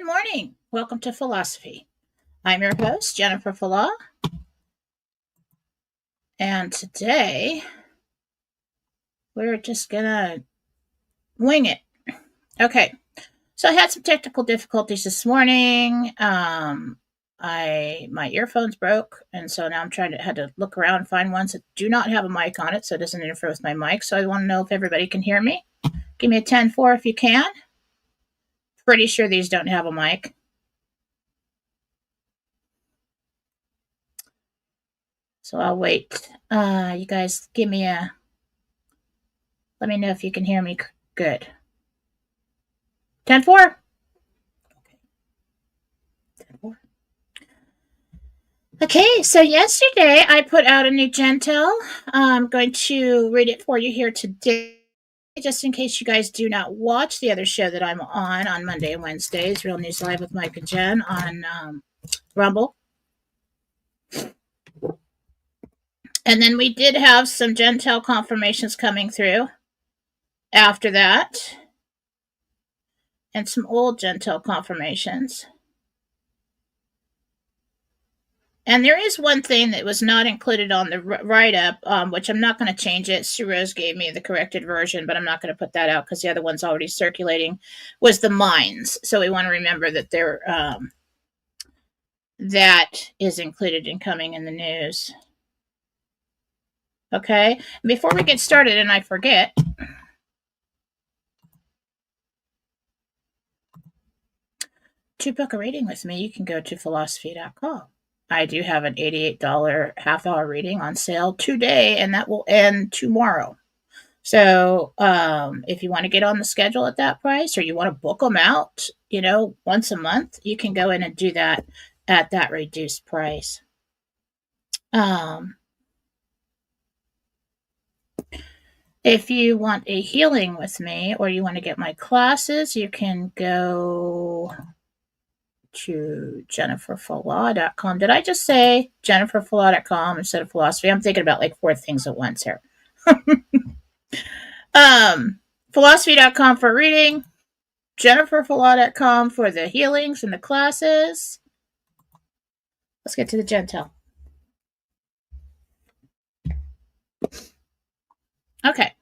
Good morning. Welcome to Fallawsophy. I'm your host, Jennifer Fallaw. And today, we're just going to wing it. Okay. So I had some technical difficulties this morning. My earphones broke, and so now had to look around and find ones that do not have a mic on it, so it doesn't interfere with my mic. So I want to know if everybody can hear me. Give me a 10-4 if you can. Pretty sure these don't have a mic. So I'll wait. You guys let me know if you can hear me good. 10-4. Okay. 10-4. Okay, so yesterday I put out a new Jentel. I'm going to read it for you here today, just in case you guys do not watch the other show that I'm on Monday and Wednesdays, Real News Live with Mike and Jen on Rumble. And then we did have some Jentel confirmations coming through after that, and some old Jentel confirmations. And there is one thing that was not included on the write-up, which I'm not going to change it. Sue Rose gave me the corrected version, but I'm not going to put that out because the other one's already circulating, was the mines. So we want to remember that that is included in coming in the news. Okay? Before we get started, and I forget, to book a reading with me, you can go to Fallawsophy.com. I do have an $88 half-hour reading on sale today, and that will end tomorrow. So if you want to get on the schedule at that price, or you want to book them out, once a month, you can go in and do that at that reduced price. If you want a healing with me, or you want to get my classes, you can go to jenniferfallaw.com. Did I just say jenniferfallaw.com instead of Fallawsophy? I'm thinking about like 4 things at once here. Fallawsophy.com for reading, jenniferfallaw.com for the healings and the classes. Let's get to the Jentel. Okay.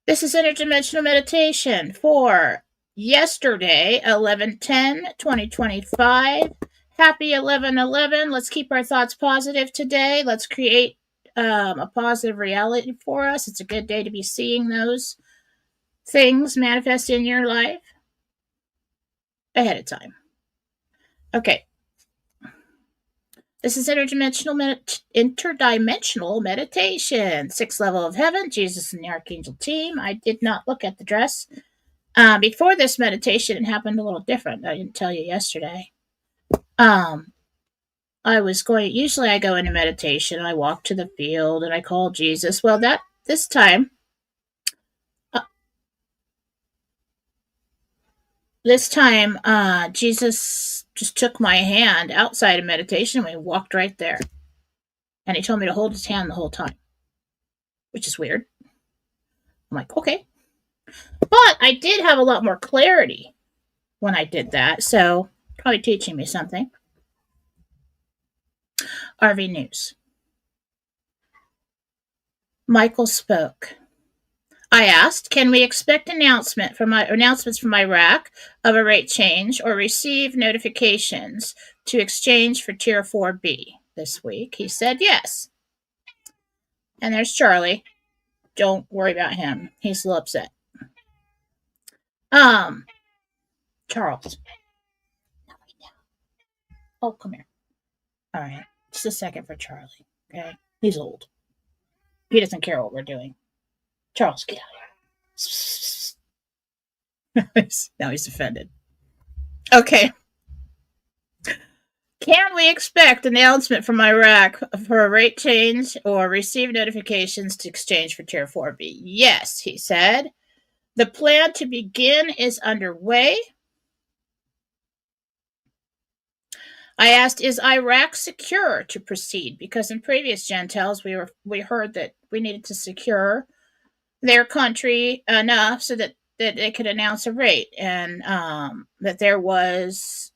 This is interdimensional meditation for yesterday, 11/10/2025. Happy 11/11. Let's keep our thoughts positive today. Let's create a positive reality for us. It's a good day to be seeing those things manifest in your life ahead of time. Okay. This is interdimensional meditation. 6th level of heaven, Jesus and the Archangel team. I did not look at the dress. Before this meditation, it happened a little different. I didn't tell you yesterday. Usually I go into meditation, I walk to the field, and I call Jesus. Well, this time, Jesus just took my hand outside of meditation, and we walked right there. And he told me to hold his hand the whole time, which is weird. I'm like, okay. But I did have a lot more clarity when I did that, so probably teaching me something. RV News. Michael spoke. I asked, can we expect announcements from Iraq of a rate change or receive notifications to exchange for Tier 4B this week? He said yes. And there's Charlie. Don't worry about him. He's a little upset. Charles. Oh, come here. All right. Just a second for Charlie. Okay? He's old. He doesn't care what we're doing. Charles, get out of here. Now he's offended. Okay. Can we expect announcement from Iraq for a rate change or receive notifications to exchange for Tier 4B? Yes, he said. The plan to begin is underway. I asked, is Iraq secure to proceed? Because in previous Gentels, we heard that we needed to secure their country enough so that that they could announce a rate, and that there was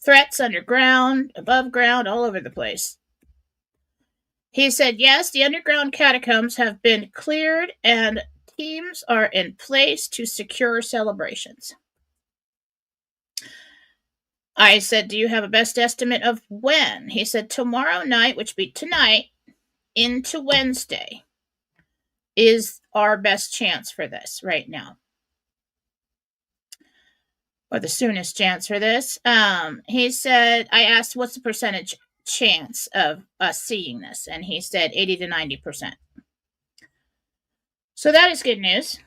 threats underground, above ground, all over the place. He said, yes, the underground catacombs have been cleared and teams are in place to secure celebrations. I said, do you have a best estimate of when? He said, tomorrow night, which would be tonight, into Wednesday, is our best chance for this right now. Or the soonest chance for this. He said, I asked, what's the percentage chance of us seeing this? And he said 80 to 90%. So that is good news.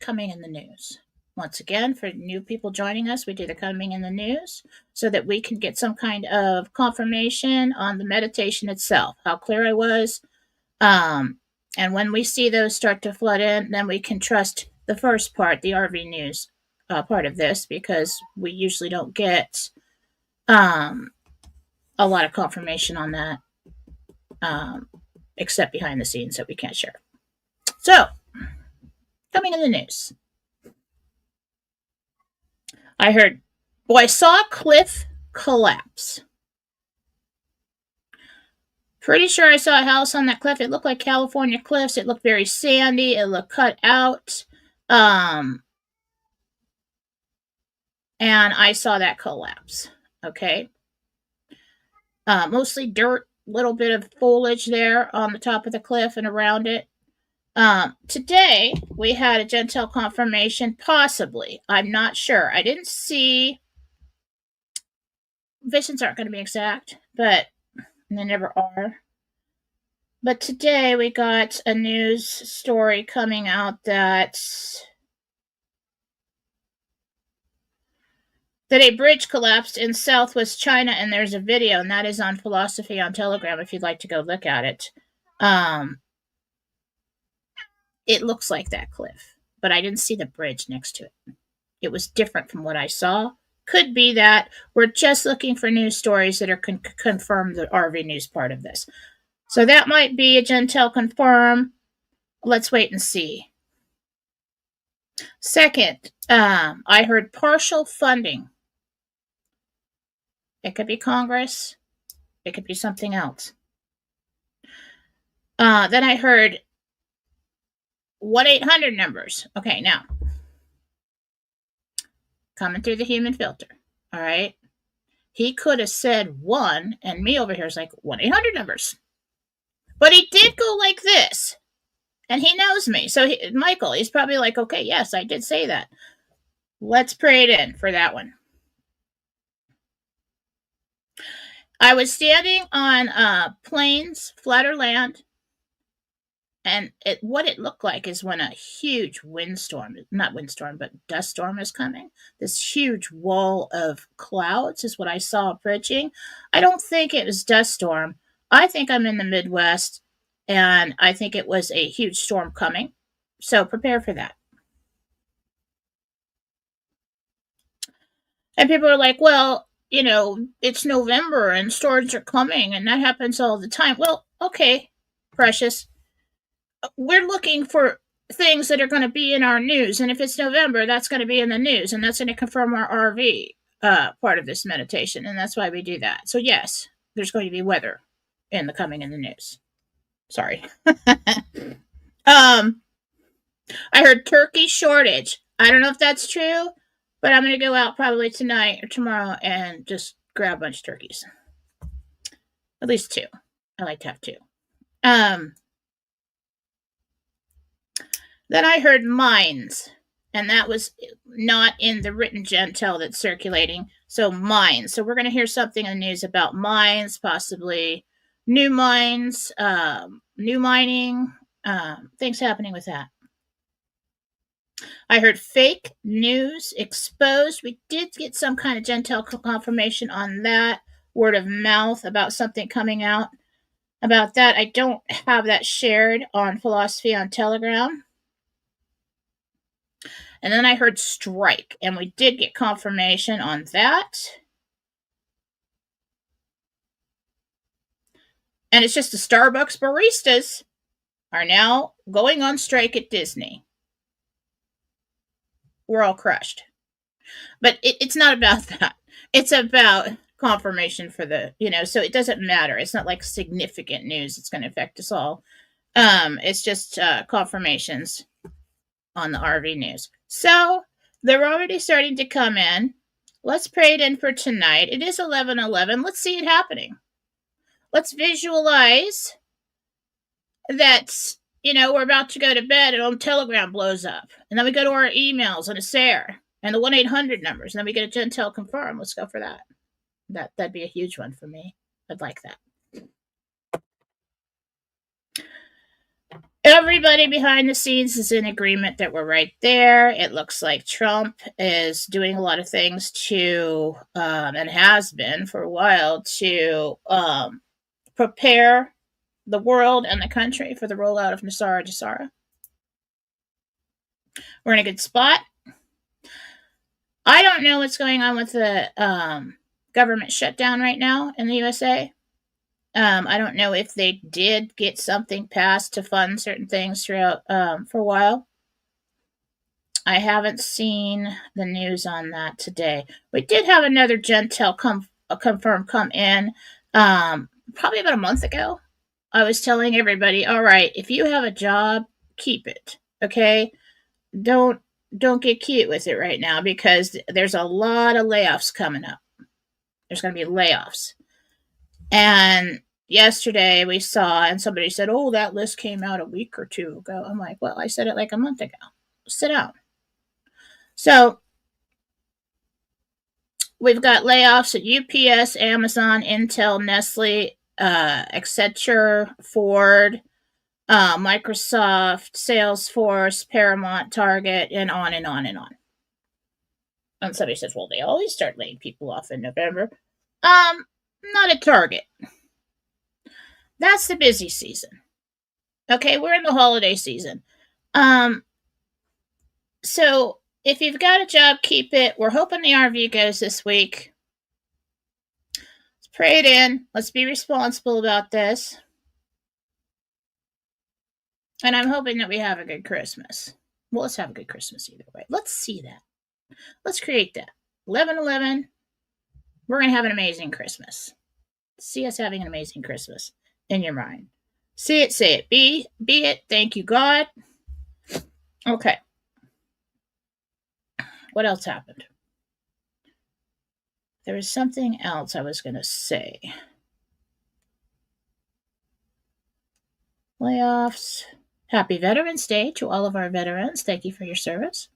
Coming in the news. Once again, for new people joining us, we do the coming in the news so that we can get some kind of confirmation on the meditation itself, how clear I was. And when we see those start to flood in, then we can trust the first part, the RV news part of this, because we usually don't get a lot of confirmation on that, except behind the scenes that we can't share. So, coming in the news. I heard, I saw a cliff collapse. Pretty sure I saw a house on that cliff. It looked like California cliffs. It looked very sandy. It looked cut out. And I saw that collapse. Okay. Mostly dirt, little bit of foliage there on the top of the cliff and around it. Today, we had a Jentel confirmation, possibly. I'm not sure. I didn't see. Visions aren't going to be exact, but they never are. But today, we got a news story coming out that a bridge collapsed in southwest China, and there's a video, and that is on Fallawsophy on Telegram if you'd like to go look at it. It looks like that cliff, but I didn't see the bridge next to it. It was different from what I saw. Could be that we're just looking for news stories that are confirm the RV news part of this. So that might be a Jentel confirm. Let's wait and see. Second, I heard partial funding. It could be Congress. It could be something else. Then I heard 1-800 numbers. Okay, now, coming through the human filter, all right? He could have said 1, and me over here is like 1-800 numbers. But he did go like this, and he knows me. So, Michael, he's probably like, okay, yes, I did say that. Let's pray it in for that one. I was standing on plains, flatter land, and what it looked like is when a huge not windstorm, but dust storm is coming. This huge wall of clouds is what I saw approaching. I don't think it was dust storm. I think I'm in the Midwest, and I think it was a huge storm coming. So prepare for that. And people are like, well, you know, it's November and storms are coming, and that happens all the time. Well, okay, precious. We're looking for things that are going to be in our news. And if it's November, that's going to be in the news. And that's going to confirm our RV part of this meditation. And that's why we do that. So, yes, there's going to be weather in the coming in the news. Sorry. I heard turkey shortage. I don't know if that's true, but I'm going to go out probably tonight or tomorrow and just grab a bunch of turkeys. At least 2. I like to have 2. Then I heard mines, and that was not in the written Jentel that's circulating. So mines. So we're going to hear something in the news about mines, possibly new mines, new mining, things happening with that. I heard fake news exposed. We did get some kind of Jentel confirmation on that, word of mouth about something coming out about that. I don't have that shared on Fallawsophy on Telegram. And then I heard strike, and we did get confirmation on that. And it's just the Starbucks baristas. are now going on strike at Disney. We're all crushed. But it's not about that. It's about confirmation for so it doesn't matter. It's not like significant news that's going to affect us all. It's just confirmations on the RV news. So they're already starting to come in. Let's pray it in for tonight. It is 11:11. Let's see it happening. Let's visualize that, we're about to go to bed and on Telegram blows up. And then we go to our emails and a SARE and the 1-800 numbers. And then we get a Jentel confirm. Let's go for that. That'd be a huge one for me. I'd like that. Everybody behind the scenes is in agreement that we're right there. It looks like Trump is doing a lot of things to, and has been for a while, to prepare the world and the country for the rollout of Nasara Jasara. We're in a good spot. I don't know what's going on with the government shutdown right now in the USA. I don't know if they did get something passed to fund certain things throughout for a while. I haven't seen the news on that today. We did have another Jentel confirm come in probably about a month ago. I was telling everybody, all right, if you have a job, keep it. Okay? Don't get cute with it right now because there's a lot of layoffs coming up. There's going to be layoffs. And yesterday we saw, and somebody said, oh, that list came out a week or two ago. I'm like, well, I said it like a month ago. Sit down. So we've got layoffs at UPS, Amazon, Intel, Nestle, Accenture, Ford, Microsoft, Salesforce, Paramount, Target, and on and on and on. And somebody says, well, they always start laying people off in November. Not at Target. That's the busy season. Okay, we're in the holiday season. So if you've got a job, keep it. We're hoping the RV goes this week. Let's pray it in. Let's be responsible about this. And I'm hoping that we have a good Christmas. Well, let's have a good Christmas either way. Let's see that. Let's create that. 11/11. We're going to have an amazing Christmas. See us having an amazing Christmas in your mind. See it, say it. Be it. Thank you, God. Okay. What else happened? There was something else I was going to say. Layoffs. Happy Veterans Day to all of our veterans. Thank you for your service.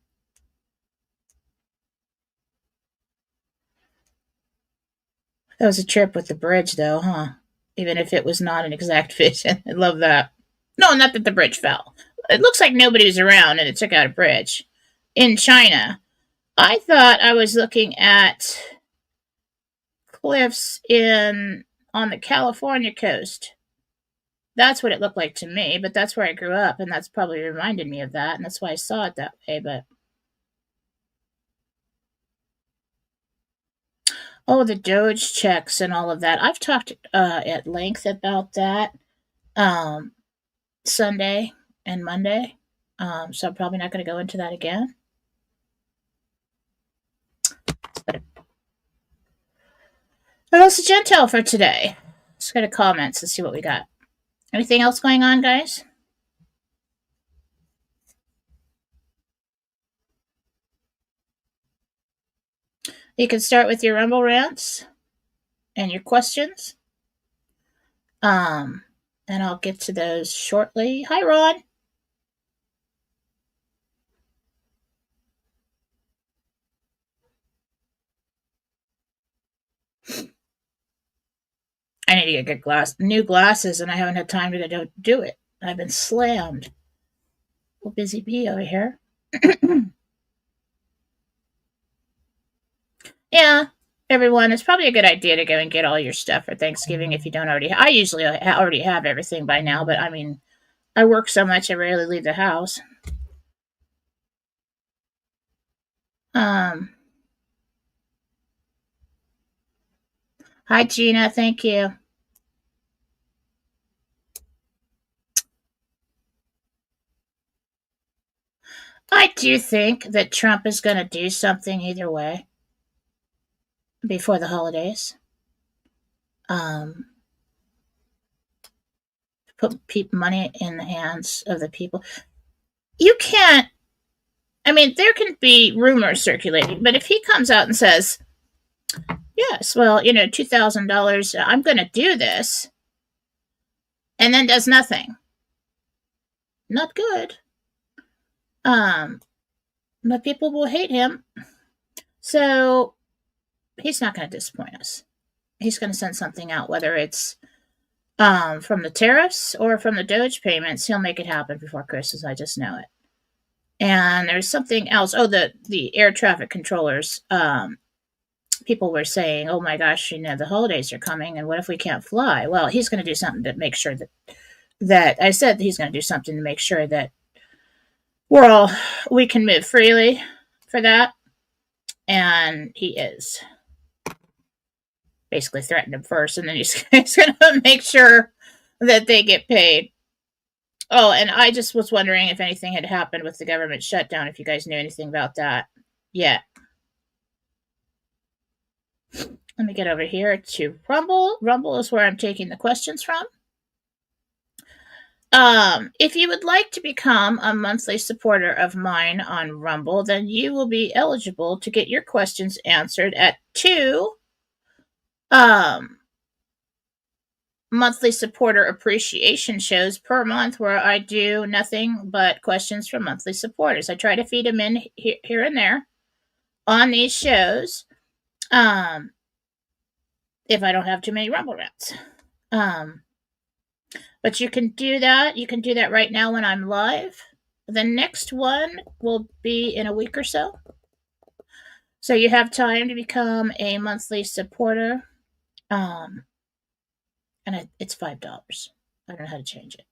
That was a trip with the bridge, though, huh? Even if it was not an exact vision. I love that. No, not that the bridge fell. It looks like nobody was around and it took out a bridge. In China, I thought I was looking at cliffs on the California coast. That's what it looked like to me, but that's where I grew up, and that's probably reminded me of that, and that's why I saw it that way, but... Oh, the Doge checks and all of that. I've talked at length about that Sunday and Monday, so I'm probably not going to go into that again. What else is Jentel for today? Let's go to comments and see what we got. Anything else going on, guys? You can start with your Rumble rants and your questions. And I'll get to those shortly. Hi, Ron. I need to get new glasses, and I haven't had time to do it. I've been slammed. Well, busy bee over here. Yeah, everyone, it's probably a good idea to go and get all your stuff for Thanksgiving if you don't already. I usually already have everything by now, but I mean, I work so much I rarely leave the house. Hi, Gina. Thank you. Do you think that Trump is going to do something either way before the holidays? Um, put money in the hands of the people. You can't. I mean, there can be rumors circulating, but if he comes out and says, "Yes, well, $2,000, I'm going to do this," and then does nothing, not good. But people will hate him, so he's not going to disappoint us. He's going to send something out, whether it's from the tariffs or from the Doge payments. He'll make it happen before Christmas. I just know it. And there's something else. Oh, the air traffic controllers. People were saying, "Oh my gosh, the holidays are coming, and what if we can't fly?" Well, he's going to do something to make sure that I said he's going to do something to make sure that we can move freely for that, and he is. Basically threatened them first, and then he's going to make sure that they get paid. Oh, and I just was wondering if anything had happened with the government shutdown, if you guys knew anything about that yet. Let me get over here to Rumble. Rumble is where I'm taking the questions from. If you would like to become a monthly supporter of mine on Rumble, then you will be eligible to get your questions answered at 2 monthly supporter appreciation shows per month, where I do nothing but questions from monthly supporters. I try to feed them in here and there on these shows, if I don't have too many Rumble rants. But you can do that. You can do that right now when I'm live. The next one will be in a week or so. So you have time to become a monthly supporter. And it's $5. I don't know how to change it.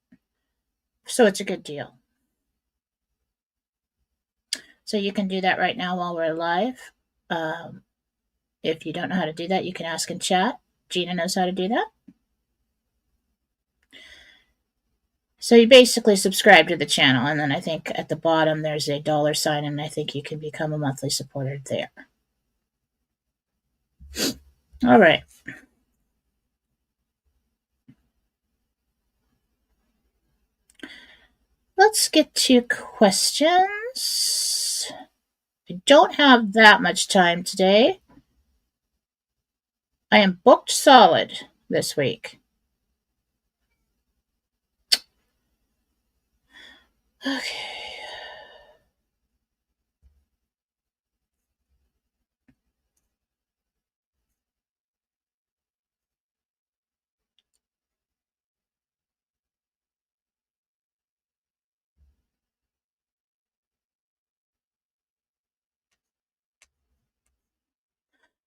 So it's a good deal. So you can do that right now while we're live. If you don't know how to do that, you can ask in chat. Gina knows how to do that. So you basically subscribe to the channel, and then I think at the bottom there's a $sign, and I think you can become a monthly supporter there. All right. Let's get to questions. I don't have that much time today. I am booked solid this week. Okay.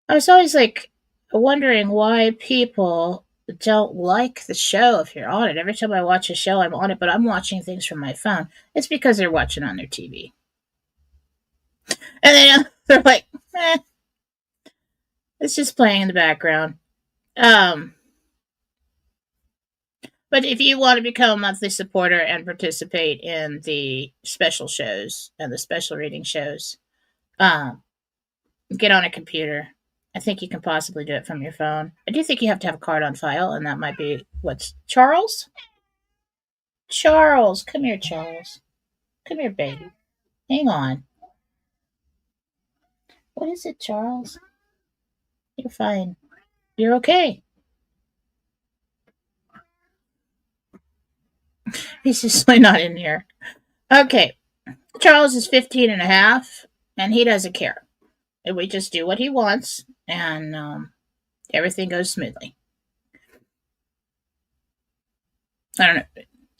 I was always wondering why people don't like the show if you're on it. Every time I watch a show, I'm on it, but I'm watching things from my phone. It's because they're watching on their TV. And then they're like, it's just playing in the background. But if you want to become a monthly supporter and participate in the special shows and the special reading shows, get on a computer. I think you can possibly do it from your phone. I do think you have to have a card on file, and that might be what's Charles? Charles, come here, Charles. Come here, baby. Hang on. What is it, Charles? You're fine. You're okay. He's just not in here. Okay. Charles is 15 and a half, and he doesn't care. And we just do what he wants, and everything goes smoothly. I don't know.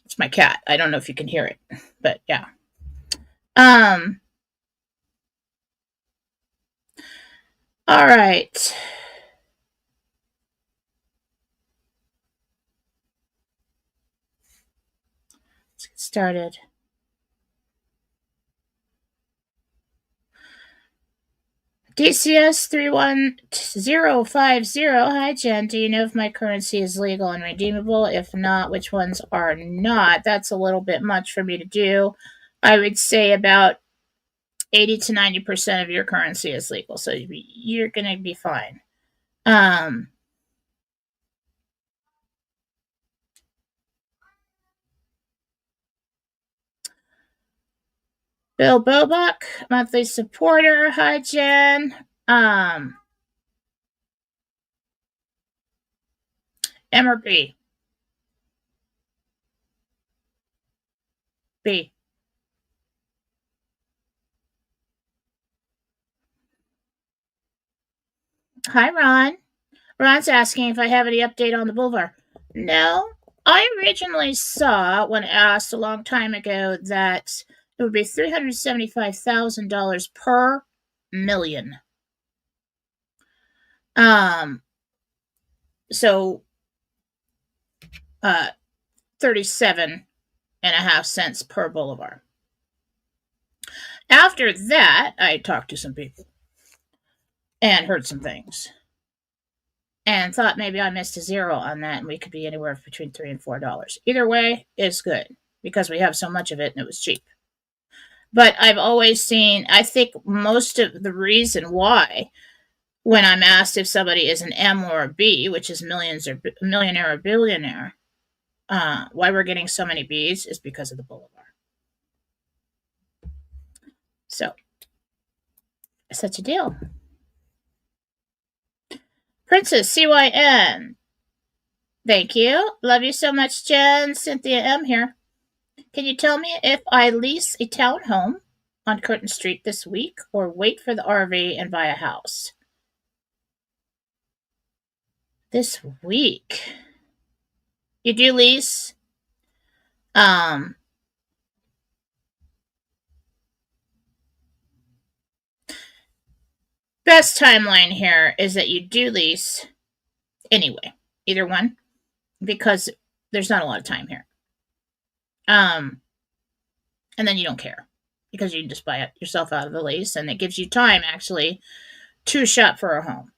It's my cat. I don't know if you can hear it, but yeah. All right. Let's get started. DCS 31050. Hi, Jen. Do you know if my currency is legal and redeemable? If not, which ones are not? That's a little bit much for me to do. I would say about 80 to 90% of your currency is legal, so you're going to be fine. Bill Bobuck, monthly supporter. Hi, Jen. M or B? B. Hi, Ron. Ron's asking if I have any update on the Boulevard. No. I originally saw, when asked a long time ago, that it would be $375,000 per million. So 37.5 cents per boulevard. After that, I talked to some people and heard some things and thought maybe I missed a zero on that and we could be anywhere between $3 and $4. Either way, it's good because we have so much of it and it was cheap. But I've always seen, I think most of the reason why, when I'm asked if somebody is an M or a B, which is millionaire or billionaire, why we're getting so many Bs is because of the boulevard. So, such a deal. Princess CYN. Thank you. Love you so much, Jen. Cynthia M here. Can you tell me if I lease a townhome on Curtin Street this week or wait for the RV and buy a house? This week. You do lease? Best timeline here is that you do lease anyway. Either one. Because there's not a lot of time here. And then you don't care. Because you can just buy it yourself out of the lease. And it gives you time, actually, to shop for a home.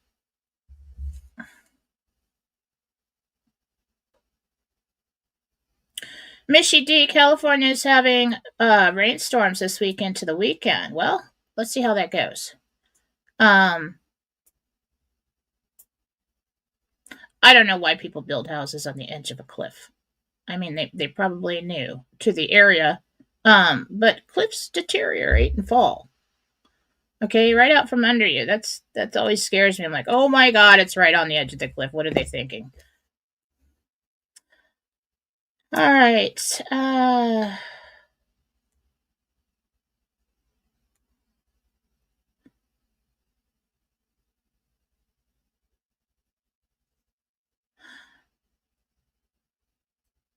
Michi D, California is having rainstorms this weekend to the weekend. Well, let's see how that goes. I don't know why people build houses on the edge of a cliff. I mean, they probably knew to the area, but cliffs deteriorate and fall. Okay, right out from under you. That always scares me. I'm like, oh my God, it's right on the edge of the cliff. What are they thinking? All right.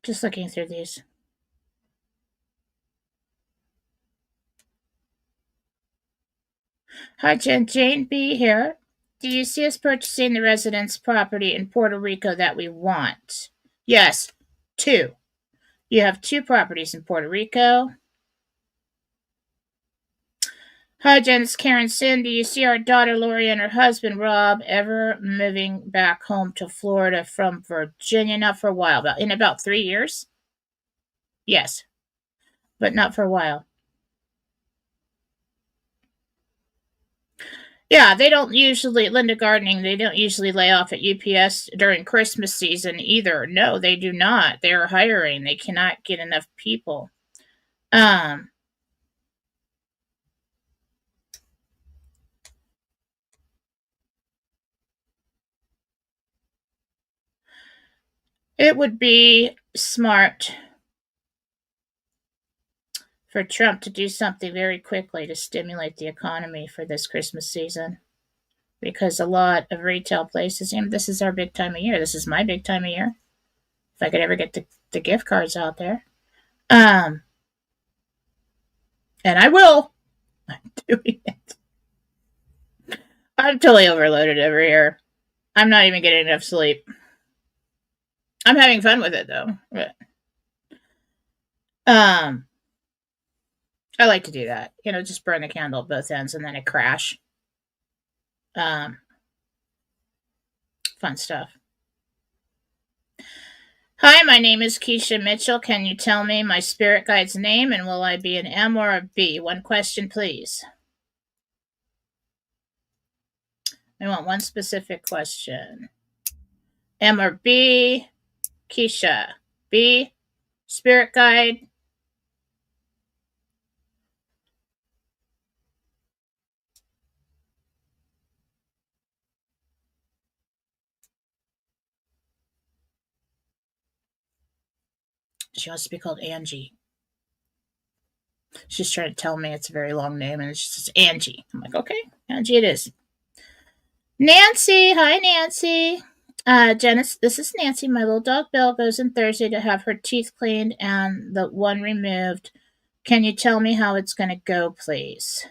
Just looking through these. Hi, Jen. Jane B. here. Do you see us purchasing the residence property in Puerto Rico that we want? Yes, 2. You have 2 properties in Puerto Rico. Hi, Jen. It's Karen Sin. Do you see our daughter Lori and her husband Rob ever moving back home to Florida from Virginia? Not for a while, but in about 3 years? Yes, but not for a while. Yeah, they don't usually, Linda Gardening, they don't usually lay off at UPS during Christmas season either. No, they do not. They're hiring. They cannot get enough people. It would be smart for Trump to do something very quickly to stimulate the economy for this Christmas season. Because a lot of retail places, and this is our big time of year. This is my big time of year. If I could ever get the gift cards out there. And I will. I'm doing it. I'm totally overloaded over here. I'm not even getting enough sleep. I'm having fun with it though. But, I like to do that. Just burn the candle at both ends and then a crash. Fun stuff. Hi, my name is Keisha Mitchell. Can you tell me my spirit guide's name and will I be an M or a B? One question, please. I want one specific question. M or B? Keisha. B. Spirit guide. She wants to be called Angie. She's trying to tell me it's a very long name, and it's just Angie. I'm like, okay, Angie it is. Nancy, hi Nancy. Janice, this is Nancy. My little dog Belle goes in Thursday to have her teeth cleaned and the one removed. Can you tell me how it's going to go, please?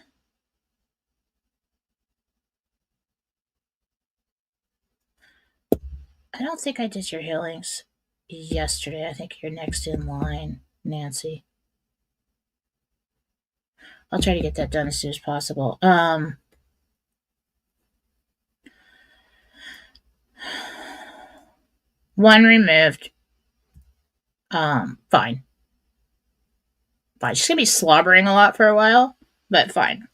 I don't think I did your healings yesterday. I think you're next in line, Nancy. I'll try to get that done as soon as possible. One removed. Fine. Fine. She's gonna be slobbering a lot for a while, but fine.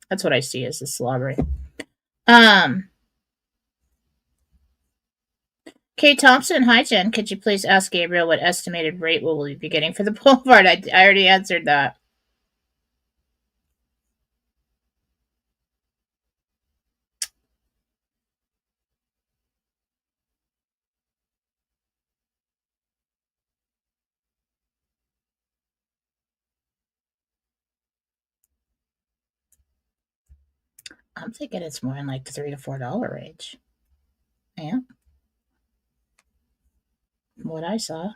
That's what I see as the slobbering. Kate Thompson, hi Jen. Could you please ask Gabriel what estimated rate will we be getting for the boulevard? I already answered that. I'm thinking it's more in like the $3 to $4 range. Yeah. What I saw.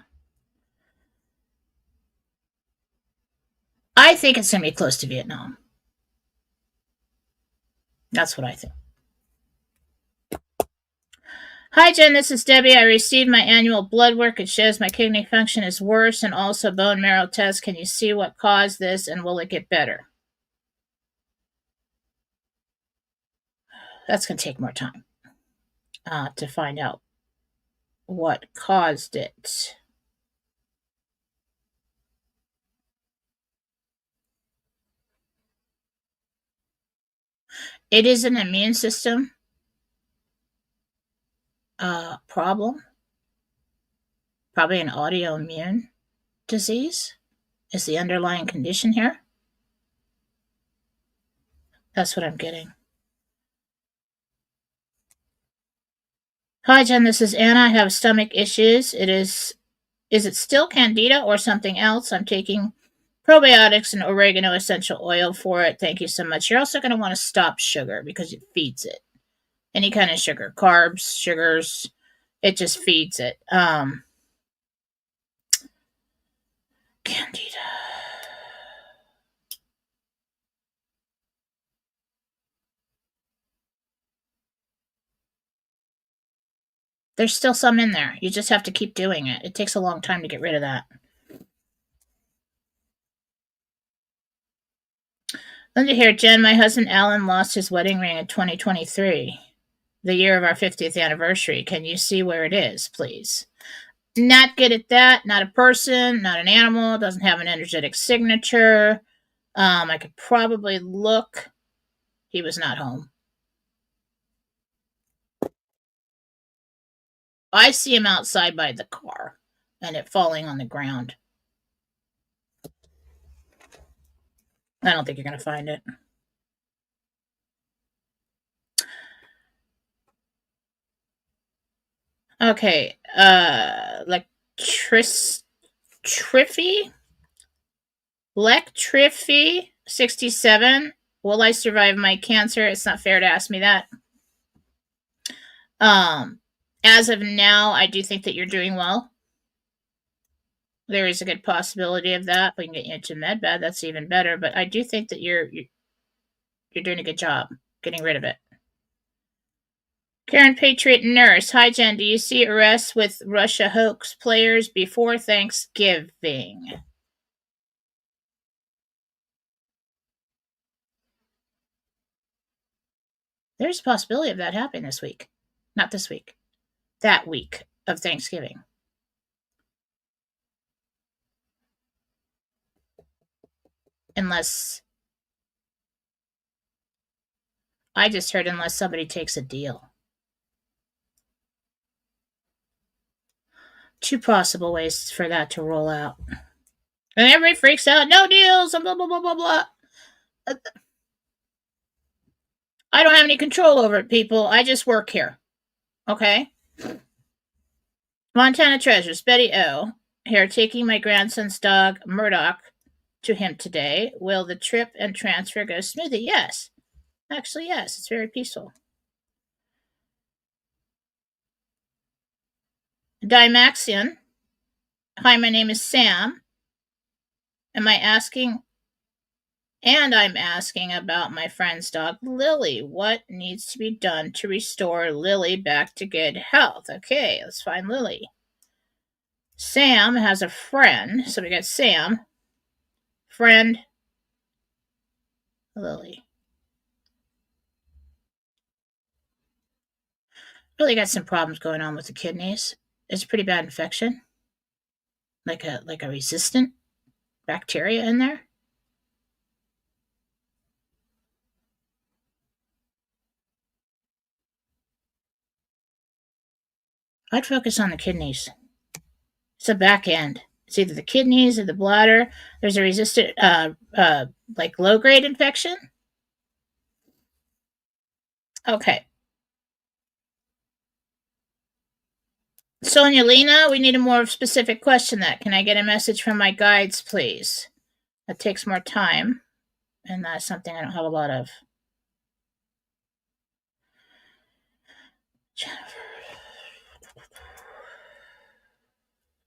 I think it's going to be close to Vietnam. That's what I think. Hi, Jen. This is Debbie. I received my annual blood work. It shows my kidney function is worse and also bone marrow test. Can you see what caused this and will it get better? That's going to take more time to find out what caused it. It is an immune system problem, probably an autoimmune disease is the underlying condition here. That's what I'm getting. Hi, Jen. This is Anna. I have stomach issues. Is it still candida or something else? I'm taking probiotics and oregano essential oil for it. Thank you so much. You're also going to want to stop sugar because it feeds it. Any kind of sugar, carbs, sugars, it just feeds it. Candida. There's still some in there. You just have to keep doing it. It takes a long time to get rid of that. Linda here, Jen. My husband Alan lost his wedding ring in 2023, the year of our 50th anniversary. Can you see where it is, please? Not good at that. Not a person, not an animal. Doesn't have an energetic signature. I could probably look. He was not home. I see him outside by the car and it falling on the ground. I don't think you're going to find it. Okay. Lectrify 67. Will I survive my cancer? It's not fair to ask me that. As of now, I do think that you're doing well. There is a good possibility of that. If we can get you into medbed, that's even better. But I do think that you're doing a good job getting rid of it. Karen Patriot Nurse. Hi, Jen. Do you see arrests with Russia hoax players before Thanksgiving? There's a possibility of that happening this week. Not this week. That week of Thanksgiving. Unless I just heard unless somebody takes a deal. Two possible ways for that to roll out. And everybody freaks out. No deals. Blah, blah, blah, blah, blah. I don't have any control over it, people. I just work here. Okay? Montana Treasures. Betty O. Here, taking my grandson's dog, Murdoch, to him today. Will the trip and transfer go smoothly? Yes. Actually, yes. It's very peaceful. Dimaxion. Hi, my name is Sam. I'm asking about my friend's dog, Lily. What needs to be done to restore Lily back to good health? Okay, let's find Lily. Sam has a friend. So we got Sam, friend, Lily. Really got some problems going on with the kidneys. It's a pretty bad infection. Like a resistant bacteria in there. I'd focus on the kidneys. It's a back end. It's either the kidneys or the bladder. There's a resistant, like low grade infection. Okay. Sonia Lena, we need a more specific question. That can I get a message from my guides, please? That takes more time, and that's something I don't have a lot of. Jennifer.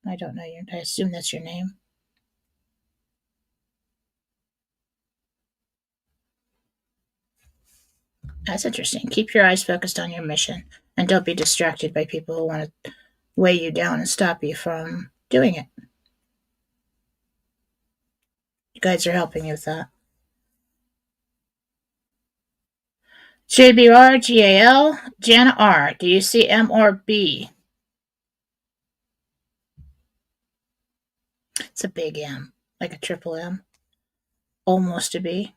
I don't know. I assume that's your name. That's interesting. Keep your eyes focused on your mission, and don't be distracted by people who want to weigh you down and stop you from doing it. You guys are helping you with that. JBR, GAL, Jana R. Do you see M or B? It's a big M, like a triple M. Almost a B.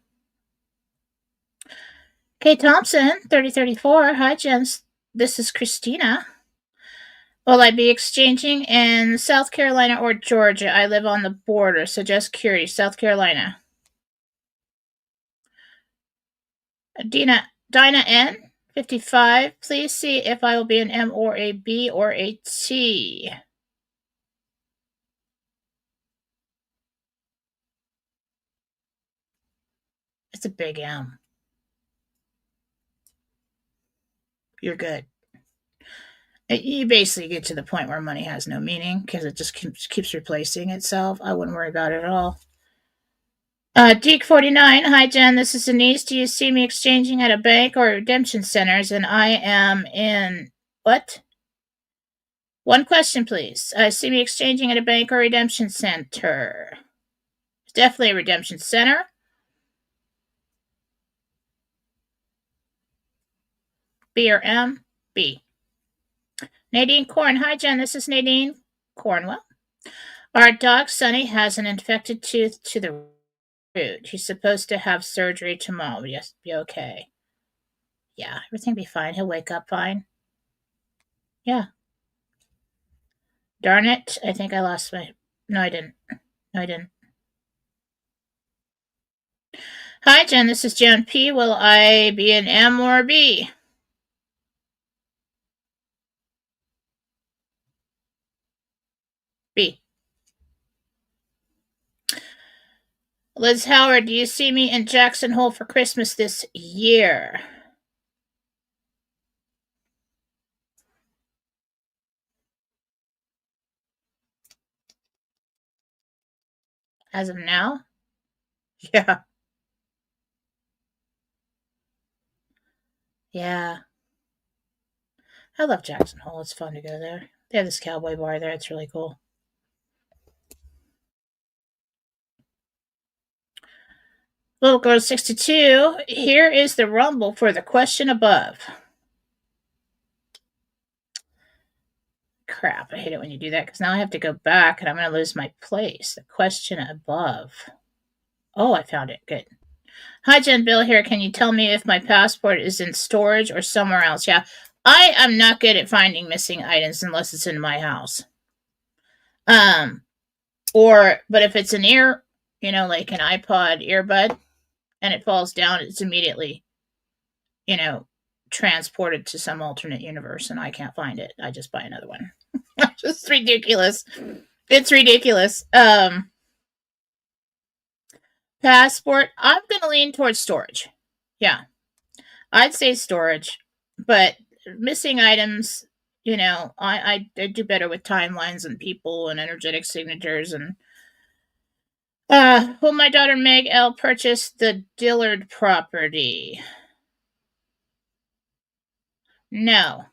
Kay Thompson, 3034. Hi, Jens. This is Christina. Will I be exchanging in South Carolina or Georgia? I live on the border, so just curious. South Carolina. Dinah N, 55. Please see if I will be an M or a B or a T. It's a big M. You're good. You basically get to the point where money has no meaning because it just keeps replacing itself. I wouldn't worry about it at all. Deke49, hi Jen, this is Denise. Do you see me exchanging at a bank or redemption centers? And I am in what? One question, please. See me exchanging at a bank or redemption center? It's definitely a redemption center. B or M? B. Nadine Corn. Hi, Jen. This is Nadine Cornwell. Our dog, Sunny, has an infected tooth to the root. He's supposed to have surgery tomorrow. Yes, be okay. Yeah, everything will be fine. He'll wake up fine. Yeah. Darn it. I think I lost my... No, I didn't. Hi, Jen. This is Jen P. Will I be an M or a B? B. Liz Howard, do you see me in Jackson Hole for Christmas this year? As of now? Yeah. Yeah. I love Jackson Hole. It's fun to go there. They have this cowboy bar there. It's really cool. Little Girl 62, here is the rumble for the question above. Crap, I hate it when you do that because now I have to go back and I'm going to lose my place. The question above. Oh, I found it. Good. Hi, Jen. Bill here. Can you tell me if my passport is in storage or somewhere else? Yeah. I am not good at finding missing items unless it's in my house. But if it's an like an iPod earbud, and it falls down, it's immediately, you know, transported to some alternate universe, and I can't find it. I just buy another one. It's just ridiculous. It's ridiculous. Passport. I'm gonna lean towards storage. Yeah, I'd say storage, but missing items. I do better with timelines and people and energetic signatures and. Will my daughter Meg L purchase the Dillard property? No,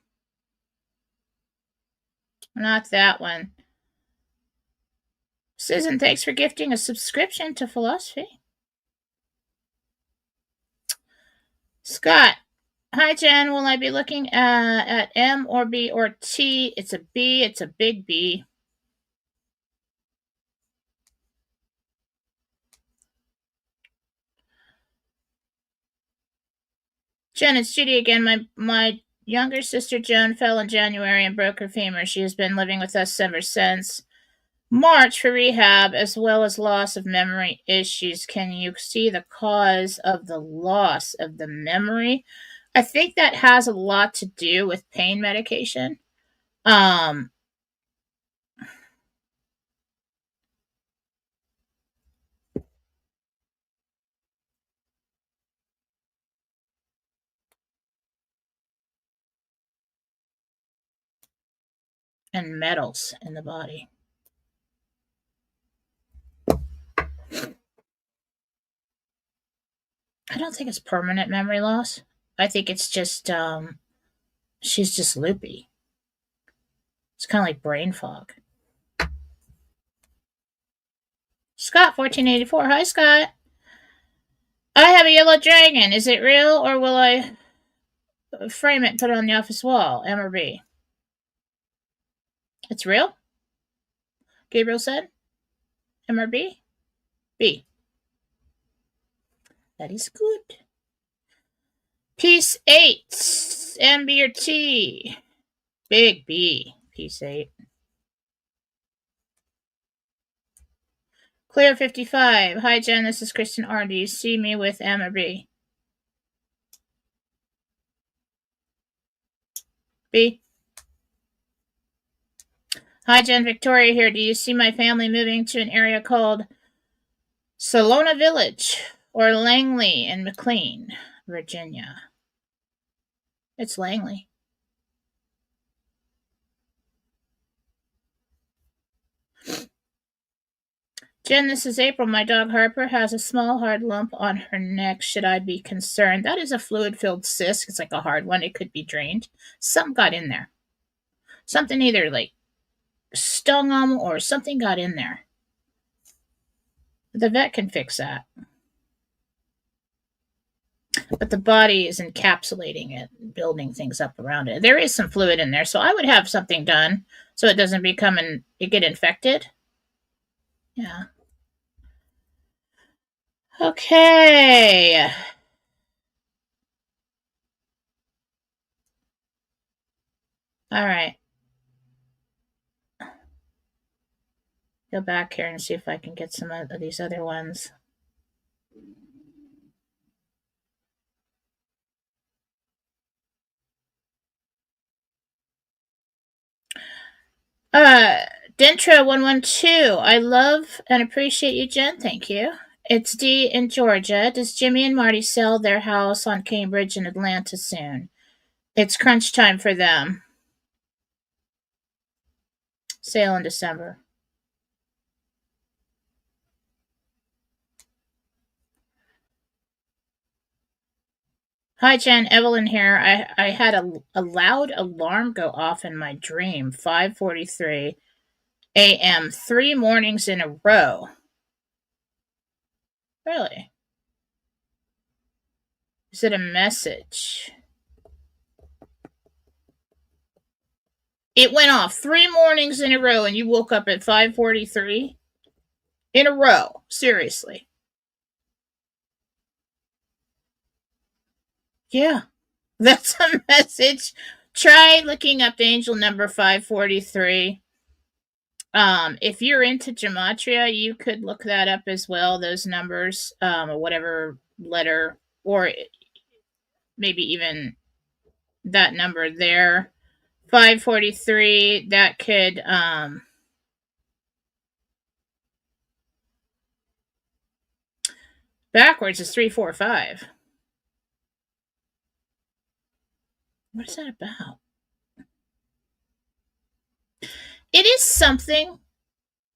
not that one. Susan, thanks for gifting a subscription to Fallawsophy. Scott, hi Jen. Will I be looking at M or B or T? It's a B. It's a big B. Jen, it's Judy again. My younger sister Joan fell in January and broke her femur. She has been living with us ever since March for rehab, as well as loss of memory issues. Can you see the cause of the loss of the memory? I think that has a lot to do with pain medication. Um, and metals in the body. I don't think it's permanent memory loss. I think it's just she's just loopy. It's kind of like brain fog. Scott 1484. Hi Scott. I have a yellow dragon. Is it real or will I frame it and put it on the office wall? M or B? It's real? Gabriel said. M or B? B. That is good. Piece 8. M, B, or T? Big B. Piece 8. Clear 55. Hi, Jen. This is Kristen R. Do you see me with M or B? B. Hi, Jen. Victoria here. Do you see my family moving to an area called Salona Village or Langley in McLean, Virginia? It's Langley. Jen, this is April. My dog Harper has a small hard lump on her neck. Should I be concerned? That is a fluid-filled cyst. It's like a hard one. It could be drained. Something got in there. Something either like stung them or something got in there. The vet can fix that. But the body is encapsulating it, building things up around it. There is some fluid in there, so I would have something done so it doesn't get infected. Yeah. Okay. All right. Go back here and see if I can get some of these other ones. Dentra112. I love and appreciate you, Jen. Thank you. It's D in Georgia. Does Jimmy and Marty sell their house on Cambridge in Atlanta soon? It's crunch time for them. Sale in December. Hi, Jen. Evelyn here. I had a loud alarm go off in my dream. 5:43 a.m. 3 mornings in a row. Really? Is it a message? It went off 3 mornings in a row and you woke up at 5:43 in a row. Seriously. Yeah, that's a message. Try looking up the angel number 543. If you're into gematria, you could look that up as well. Those numbers, or whatever letter, or maybe even that number there, 543. That could backwards is 345. What is that about? It is something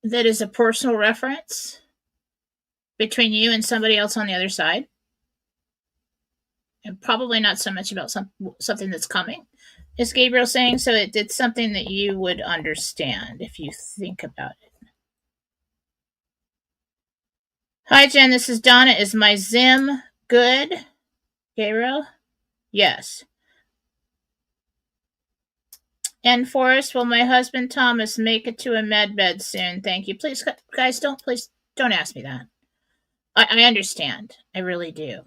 that is a personal reference between you and somebody else on the other side. And probably not so much about something that's coming, is Gabriel saying. So it's something that you would understand if you think about it. Hi, Jen. This is Donna. Is my Zim good, Gabriel? Yes. And Forrest, will my husband Thomas make it to a med bed soon? Thank you. Please, guys, don't ask me that. I understand. I really do.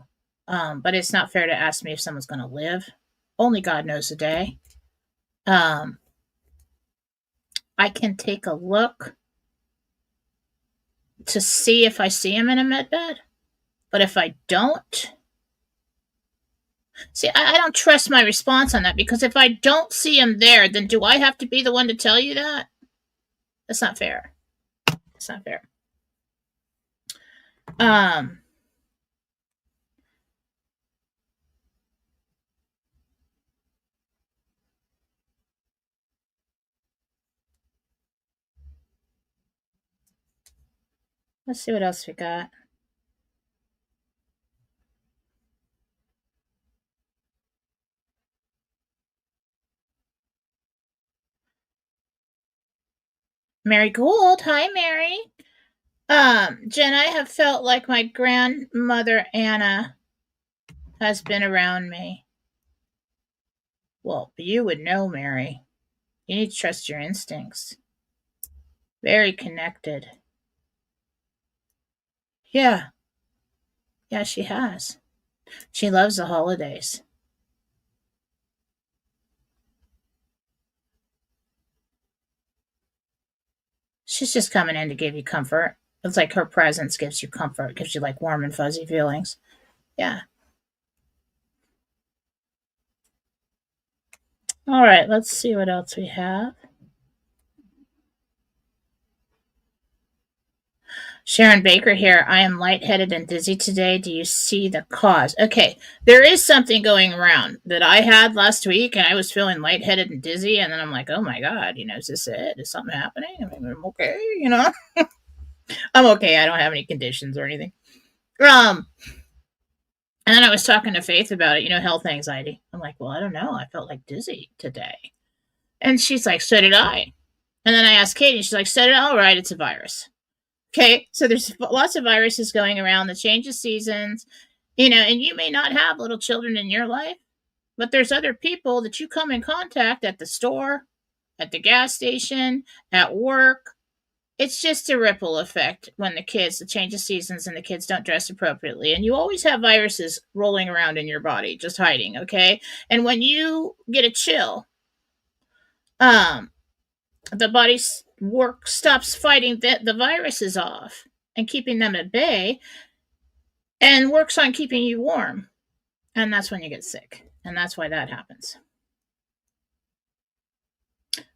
But it's not fair to ask me if someone's going to live. Only God knows the day. I can take a look to see if I see him in a med bed. But if I don't, see, I don't trust my response on that, because if I don't see him there, then do I have to be the one to tell you that? That's not fair. It's not fair. Let's see what else we got. Mary Gould. Hi, Mary. Jen, I have felt like my grandmother Anna has been around me. Well, you would know, Mary. You need to trust your instincts. Very connected. Yeah. Yeah, she has. She loves the holidays. She's just coming in to give you comfort. It's like her presence gives you comfort, gives you like warm and fuzzy feelings. Yeah. All right, let's see what else we have. Sharon Baker here. I am lightheaded and dizzy today. Do you see the cause? Okay, there is something going around that I had last week, and I was feeling lightheaded and dizzy, and then I'm like, oh my God, is this it? Is something happening? I mean, I'm okay, I'm okay. I don't have any conditions or anything. And then I was talking to Faith about it, health anxiety. I'm like, well, I don't know. I felt like dizzy today. And she's like, so did I. And then I asked Katie, and she's like, so did I. All right, it's a virus. Okay, so there's lots of viruses going around, the change of seasons, and you may not have little children in your life, but there's other people that you come in contact at the store, at the gas station, at work. It's just a ripple effect when the change of seasons, and the kids don't dress appropriately. And you always have viruses rolling around in your body, just hiding, okay? And when you get a chill, the body stops fighting the viruses off and keeping them at bay, and works on keeping you warm. And that's when you get sick. And that's why that happens.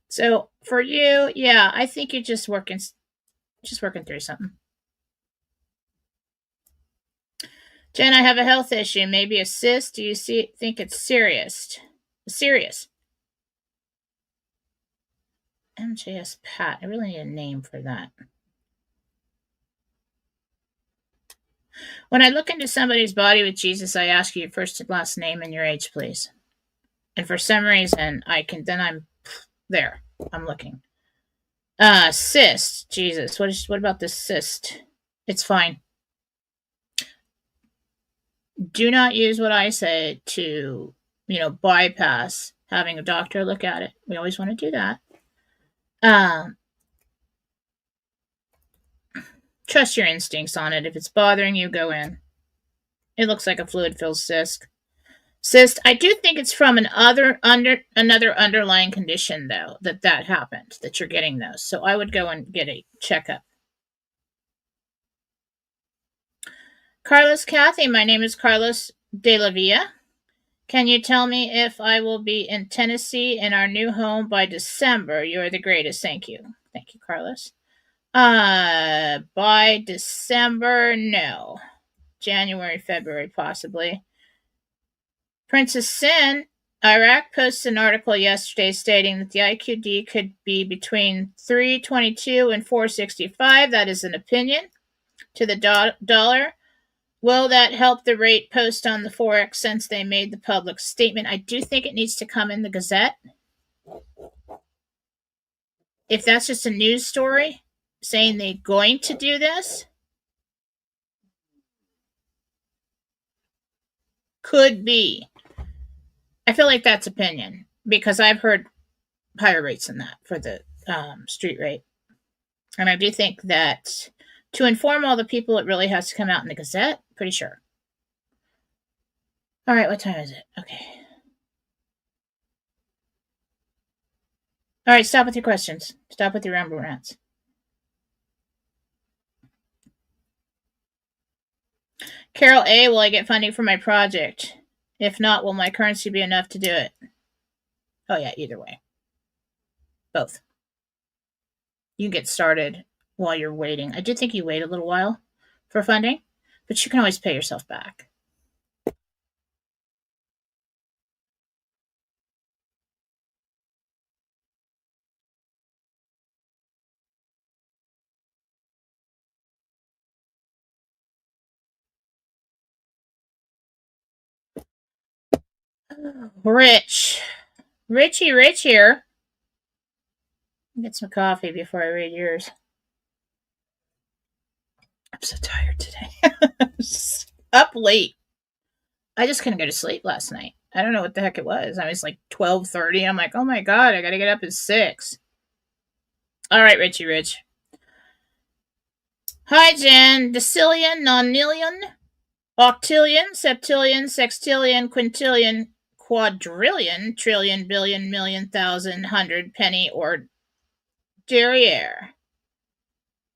So for you, yeah, I think you're just working through something. Jen, I have a health issue, maybe a cyst. Do you think it's serious? Serious. MJS Pat. I really need a name for that. When I look into somebody's body with Jesus, I ask you your first and last name and your age, please. And for some reason, I'm there. I'm looking. Cyst. Jesus. What about this cyst? It's fine. Do not use what I say to, bypass having a doctor look at it. We always want to do that. Trust your instincts on it. If it's bothering you, go in. It looks like a fluid-filled cyst. Cyst, I do think it's from another underlying condition though that happened that you're getting those. So I would go and get a checkup. Carlos Kathy, my name is Carlos de la Villa. Can you tell me if I will be in Tennessee in our new home by December? You're the greatest. Thank you. Thank you, Carlos. By December, no. January, February, possibly. Princess Sin, Iraq posted an article yesterday stating that the IQD could be between 322 and 465. That is an opinion to the dollar. Will that help the rate post on the Forex since they made the public statement? I do think it needs to come in the Gazette. If that's just a news story saying they're going to do this, could be. I feel like that's opinion because I've heard higher rates than that for the street rate. And I do think that to inform all the people, it really has to come out in the Gazette. Pretty sure. All right, what time is it? Okay. All right, stop with your questions. Stop with your ramble rants. Carol A, will I get funding for my project? If not, will my currency be enough to do it? Oh, yeah, either way. Both. You can get started while you're waiting. I do think you wait a little while for funding, but you can always pay yourself back. Rich. Rich here. Get some coffee before I read yours. I'm so tired today. Up late. I just couldn't go to sleep last night. I don't know what the heck it was. I was like 12:30. I'm like, oh my god, I gotta get up at 6. All right, Richie Rich. Hi, Jen. Decillion, nonillion, octillion, septillion, sextillion, quintillion, quadrillion, trillion, billion, million, thousand, hundred, penny, or derriere.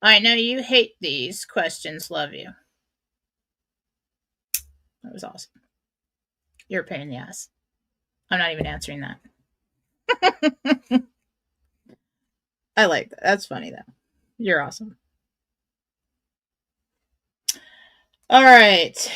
I know you hate these questions. Love you. That was awesome. You're a pain in the ass. I'm not even answering that. I like that. That's funny, though. You're awesome. All right.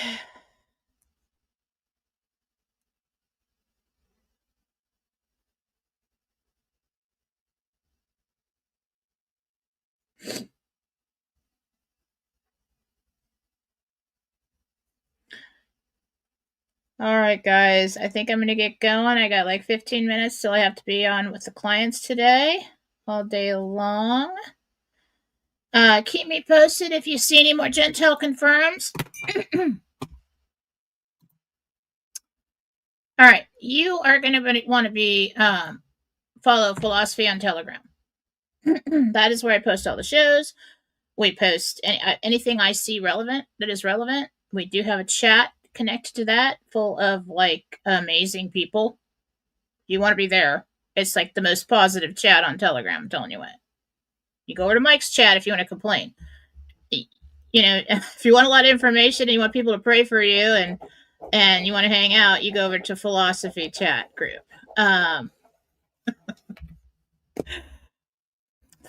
All right, guys. I think I'm going to get going. I got like 15 minutes till I have to be on with the clients today, all day long. Keep me posted if you see any more Jentel confirms. All right, you are going to want to be follow Fallawsophy on Telegram. That is where I post all the shows. We post anything I see relevant that is relevant. We do have a chat connected to that full of like amazing people. You want to be there. It's like the most positive chat on Telegram. I'm telling you what. You go over to Mike's chat if you want to complain. You know, if you want a lot of information and you want people to pray for you and you want to hang out, you go over to Fallawsophy chat group.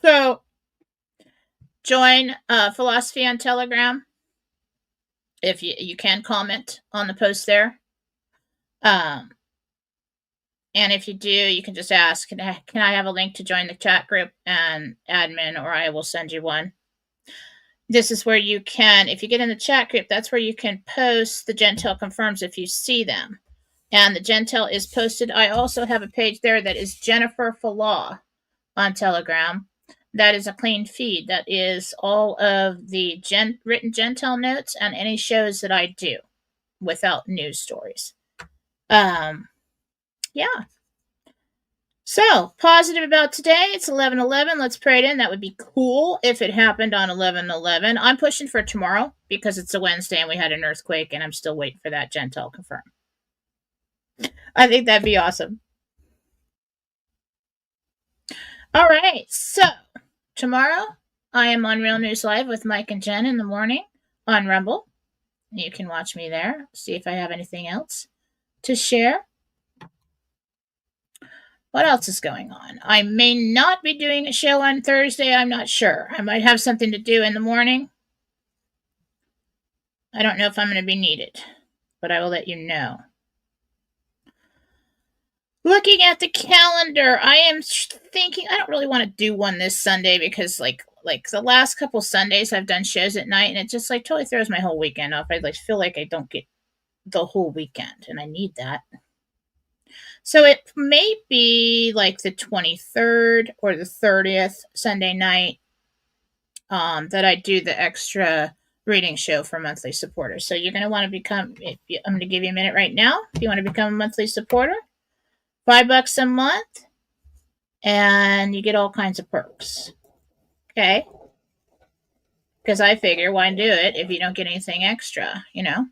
So join Fallawsophy on Telegram. If you can comment on the post there. And if you do, you can just ask, can I have a link to join the chat group and admin, or I will send you one. This is where you can, if you get in the chat group, that's where you can post the Jentel confirms if you see them. And the Jentel is posted. I also have a page there that is Jennifer Fallaw on Telegram. That is a clean feed. That is all of the written Jentel notes and any shows that I do without news stories. Yeah. So, positive about today. It's 11/11. Let's pray it in. That would be cool if it happened on 11/11. I'm pushing for tomorrow because it's a Wednesday and we had an earthquake and I'm still waiting for that Jentel confirm. I think that'd be awesome. All right. So tomorrow I am on Real News Live with Mike and Jen in the morning on Rumble. You can watch me there, see if I have anything else to share. What else is going on? I may not be doing a show on Thursday. I'm not sure. I might have something to do in the morning. I don't know if I'm going to be needed, but I will let you know. Looking at the calendar, I am thinking I don't really want to do one this Sunday because like the last couple Sundays I've done shows at night and it just like totally throws my whole weekend off. I like feel like I don't get the whole weekend and I need that. So it may be like the 23rd or the 30th Sunday night that I do the extra reading show for monthly supporters. So you're going to want to become, I'm going to give you a minute right now. If you want to become a monthly supporter, $5 a month, and you get all kinds of perks. Okay? Because I figure, why do it if you don't get anything extra, you know?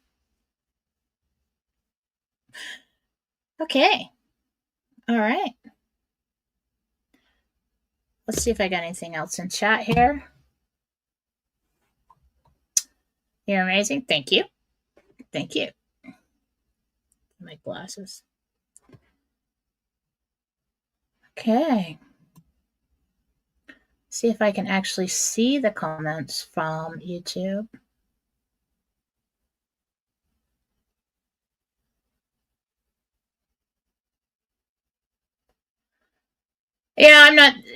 Okay. All right. Let's see if I got anything else in chat here. You're amazing. Thank you. Thank you. My glasses. Okay. See if I can actually see the comments from YouTube. Yeah,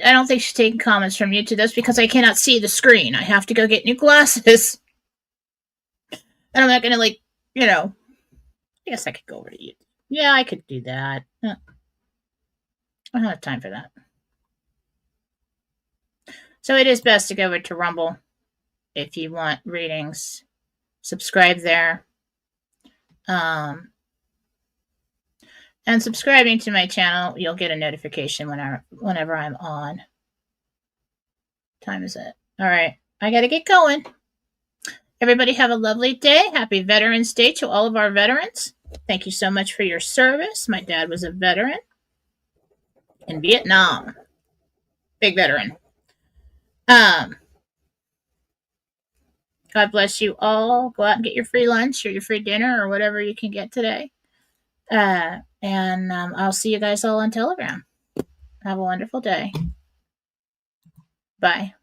I don't think she's taking comments from YouTube. That's because I cannot see the screen. I have to go get new glasses. And I'm not going to, like, you know, I guess I could go over to YouTube. Yeah, I could do that. I don't have time for that. So it is best to go over to Rumble if you want readings. Subscribe there. And subscribing to my channel, you'll get a notification whenever I'm on. What time is it? All right. I got to get going. Everybody have a lovely day. Happy Veterans Day to all of our veterans. Thank you so much for your service. My dad was a veteran in Vietnam. Big veteran. God bless you all. Go out and get your free lunch or your free dinner or whatever you can get today. And I'll see you guys all on Telegram. Have a wonderful day. Bye.